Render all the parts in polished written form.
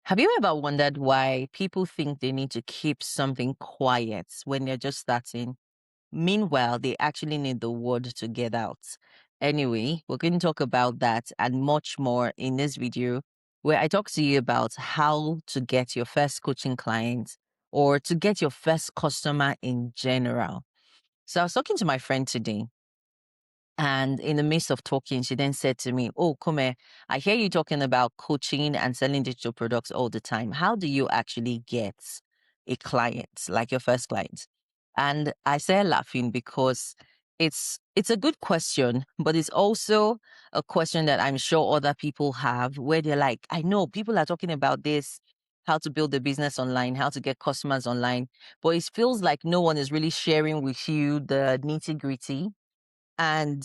Have you ever wondered why people think they need to keep something quiet when they're just starting? Meanwhile, they actually need the word to get out. Anyway, we're going to talk about that and much more in this video, where I talk to you about how to get your first coaching client or to get your first customer in general. So I was talking to my friend today, and in the midst of talking, she then said to me, "Oh, Kume, I hear you talking about coaching and selling digital products all the time. How do you actually get a client, like your first client?" And I started laughing because it's a good question, but it's also a question that I'm sure other people have where they're like, I know people are talking about this, how to build a business online, how to get customers online, but it feels like no one is really sharing with you the nitty-gritty. And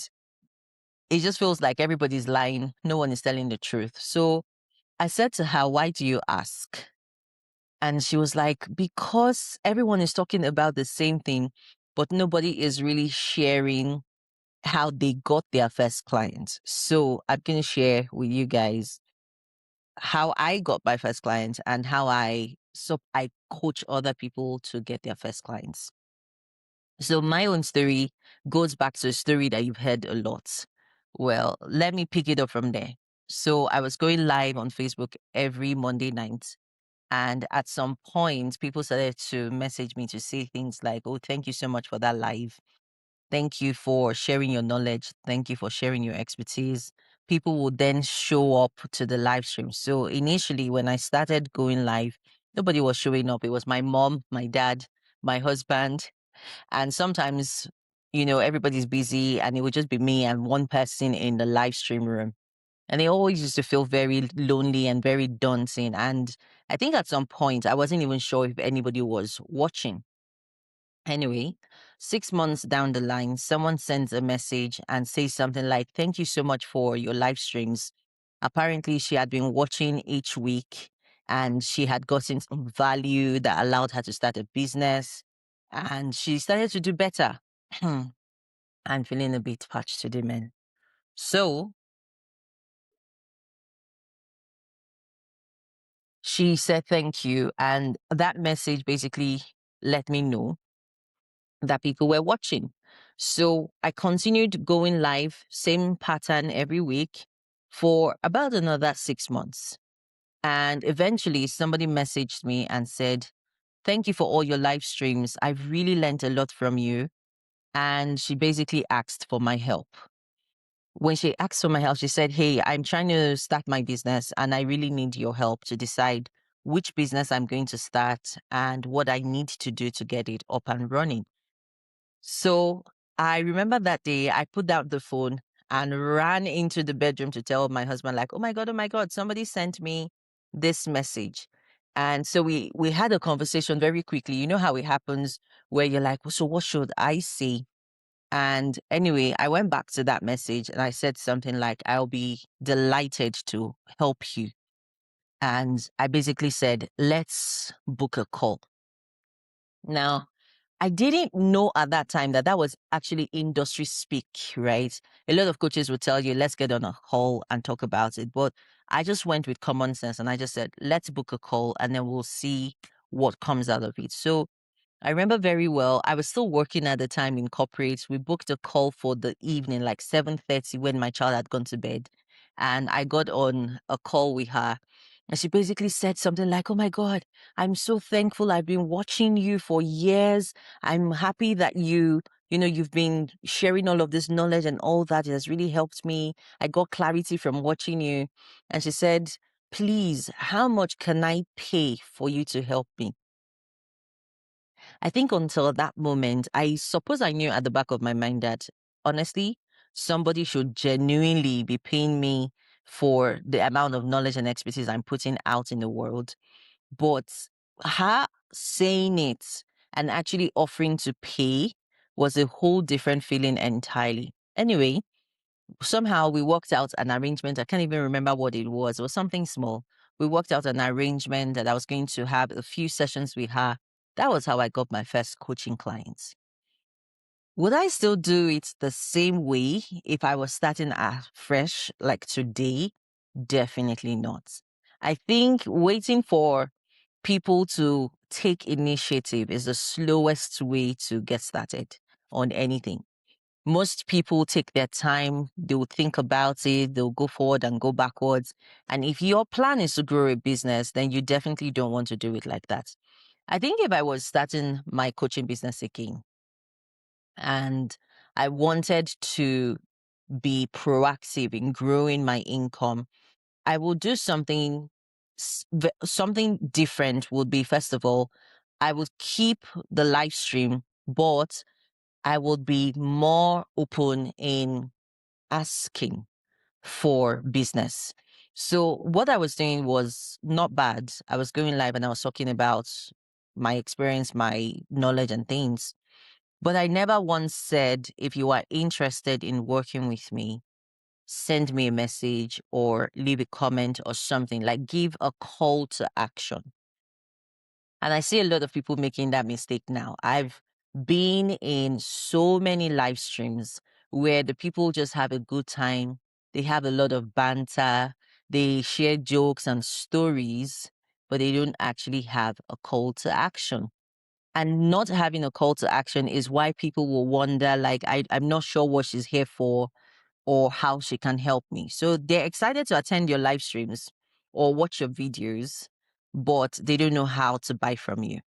it just feels like everybody's lying. No one is telling the truth. So I said to her, "Why do you ask?" And she was like, "Because everyone is talking about the same thing, but nobody is really sharing how they got their first client." So I'm going to share with you guys how I got my first client and how I coach other people to get their first clients. So my own story goes back to a story that you've heard a lot. Well, let me pick it up from there. So I was going live on Facebook every Monday night. And at some point, people started to message me to say things like, "Oh, thank you so much for that live. Thank you for sharing your knowledge. Thank you for sharing your expertise." People would then show up to the live stream. So initially, when I started going live, nobody was showing up. It was my mom, my dad, my husband, and sometimes, everybody's busy and it would just be me and one person in the live stream room. And it always used to feel very lonely and very daunting. And I think at some point, I wasn't even sure if anybody was watching. Anyway, 6 months down the line, someone sends a message and says something like, "Thank you so much for your live streams." Apparently, she had been watching each week and she had gotten some value that allowed her to start a business. And she started to do better. I'm feeling a bit parched today, man. So she said thank you. And that message basically let me know that people were watching. So I continued going live, same pattern every week for about another 6 months. And eventually somebody messaged me and said, "Thank you for all your live streams. I've really learned a lot from you." And she basically asked for my help. When she asked for my help, she said, "Hey, I'm trying to start my business and I really need your help to decide which business I'm going to start and what I need to do to get it up and running." So I remember that day I put down the phone and ran into the bedroom to tell my husband, like, oh my God, somebody sent me this message." And so we had a conversation very quickly. You know how it happens where you're like, "So what should I say?" And anyway, I went back to that message and I said something like, "I'll be delighted to help you." And I basically said, "Let's book a call." Now, I didn't know at that time that that was actually industry speak, right? A lot of coaches would tell you, "Let's get on a call and talk about it." But I just went with common sense and I just said, "Let's book a call and then we'll see what comes out of it." So I remember very well, I was still working at the time in corporate. We booked a call for the evening, like 7:30 when my child had gone to bed. And I got on a call with her. And she basically said something like, "Oh my God, I'm so thankful. I've been watching you for years. I'm happy that you've been sharing all of this knowledge and all that. It has really helped me. I got clarity from watching you." And she said, "Please, how much can I pay for you to help me?" I think until that moment, I suppose I knew at the back of my mind that honestly, somebody should genuinely be paying me for the amount of knowledge and expertise I'm putting out in the world. But her saying it and actually offering to pay was a whole different feeling entirely. Anyway, somehow we worked out an arrangement. I can't even remember what it was. It was something small. We worked out an arrangement that I was going to have a few sessions with her. That was how I got my first coaching clients. Would I still do it the same way if I was starting fresh like today? Definitely not. I think waiting for people to take initiative is the slowest way to get started on anything. Most people take their time, they'll think about it, they'll go forward and go backwards. And if your plan is to grow a business, then you definitely don't want to do it like that. I think if I was starting my coaching business again and I wanted to be proactive in growing my income, I will do something different. Would be, first of all, I would keep the live stream, but I would be more open in asking for business. So what I was doing was not bad. I was going live and I was talking about my experience, my knowledge and things. But I never once said, if you are interested in working with me, send me a message or leave a comment or something, like give a call to action. And I see a lot of people making that mistake now. I've been in so many live streams where the people just have a good time. They have a lot of banter. They share jokes and stories, but they don't actually have a call to action. And not having a call to action is why people will wonder, like, I'm not sure what she's here for or how she can help me. So they're excited to attend your live streams or watch your videos, but they don't know how to buy from you.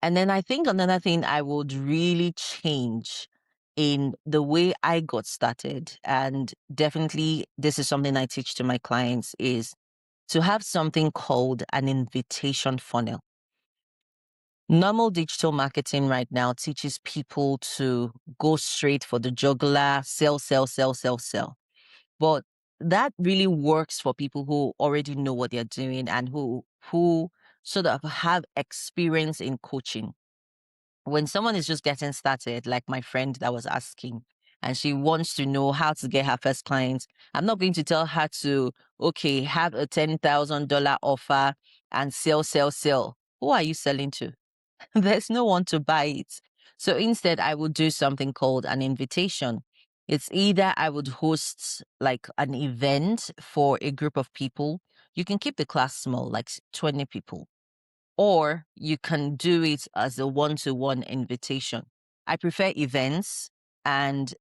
And then I think another thing I would really change in the way I got started, and definitely this is something I teach to my clients, is to have something called an invitation funnel. Normal digital marketing right now teaches people to go straight for the jugular, sell, sell, sell, sell, sell. But that really works for people who already know what they're doing and who sort of have experience in coaching. When someone is just getting started, like my friend that was asking, and she wants to know how to get her first clients, I'm not going to tell her to, okay, have a $10,000 offer and sell, sell, sell. Who are you selling to? There's no one to buy it. So instead, I would do something called an invitation. It's either I would host like an event for a group of people. You can keep the class small, like 20 people, or you can do it as a one-to-one invitation. I prefer events. And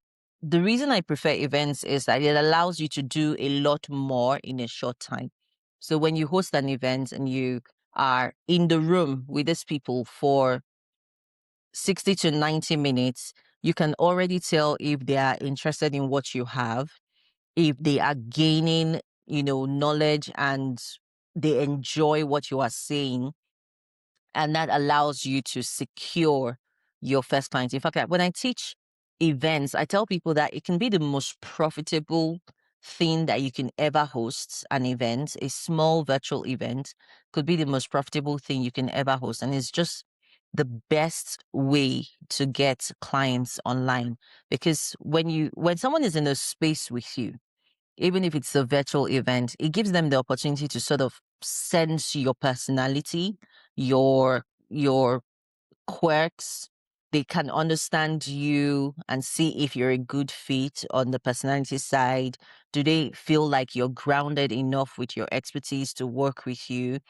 the reason I prefer events is that it allows you to do a lot more in a short time. So when you host an event and you are in the room with these people for 60 to 90 minutes, you can already tell if they are interested in what you have, if they are gaining, knowledge and they enjoy what you are saying. And that allows you to secure your first client. In fact, when I teach events, I tell people that it can be the most profitable thing that you can ever host. An event, a small virtual event could be the most profitable thing you can ever host. And it's just the best way to get clients online, because when someone is in a space with you, even if it's a virtual event, it gives them the opportunity to sort of sense your personality, your quirks. They can understand you and see if you're a good fit on the personality side. Do they feel like you're grounded enough with your expertise to work with you?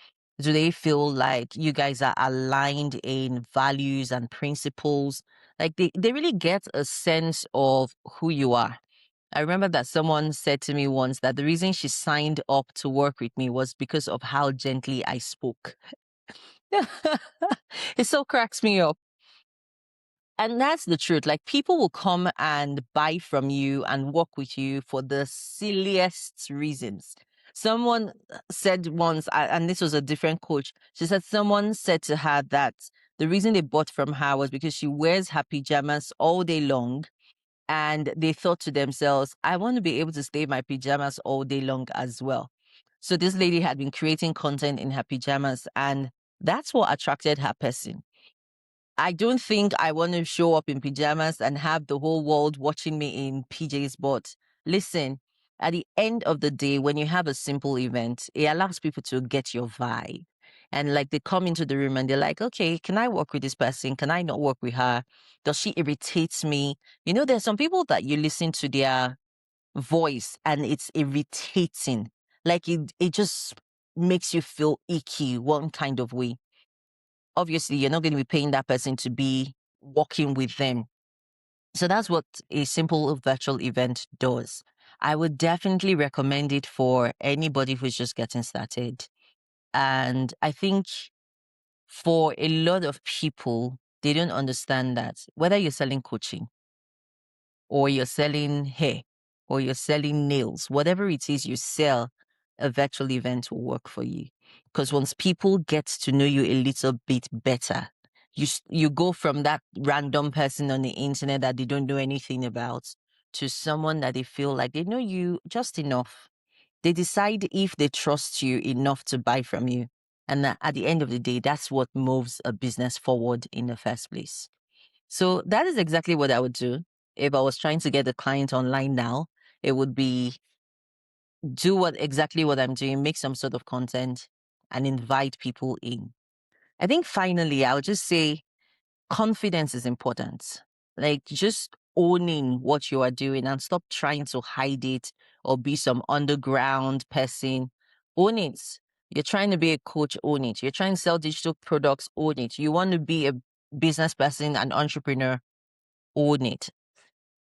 Do they feel like you guys are aligned in values and principles? Like they really get a sense of who you are. I remember that someone said to me once that the reason she signed up to work with me was because of how gently I spoke. It so cracks me up. And that's the truth. Like, people will come and buy from you and work with you for the silliest reasons. Someone said once, and this was a different coach, she said someone said to her that the reason they bought from her was because she wears her pajamas all day long. And they thought to themselves, I want to be able to stay in my pajamas all day long as well. So this lady had been creating content in her pajamas, and that's what attracted her person. I don't think I want to show up in pajamas and have the whole world watching me in PJs. But listen, at the end of the day, when you have a simple event, it allows people to get your vibe. And like, they come into the room and they're like, okay, can I work with this person? Can I not work with her? Does she irritate me? There's some people that you listen to their voice and it's irritating. Like, it just makes you feel icky one kind of way, obviously you're not going to be paying that person to be working with them. So that's what a simple virtual event does. I would definitely recommend it for anybody who's just getting started. And I think for a lot of people, they don't understand that whether you're selling coaching or you're selling hair or you're selling nails, whatever it is you sell, a virtual event will work for you. Because once people get to know you a little bit better, you go from that random person on the internet that they don't know anything about to someone that they feel like they know you just enough. They decide if they trust you enough to buy from you. And that at the end of the day, that's what moves a business forward in the first place. So that is exactly what I would do. If I was trying to get a client online now, it would be do exactly what I'm doing, make some sort of content and invite people in. I think finally, I would just say confidence is important. Like just owning what you are doing and stop trying to hide it or be some underground person. Own it. You're trying to be a coach, own it. You're trying to sell digital products, own it. You want to be a business person, an entrepreneur, own it.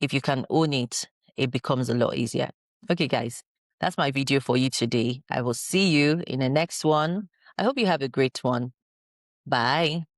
If you can own it, it becomes a lot easier. Okay, guys, that's my video for you today. I will see you in the next one. I hope you have a great one. Bye.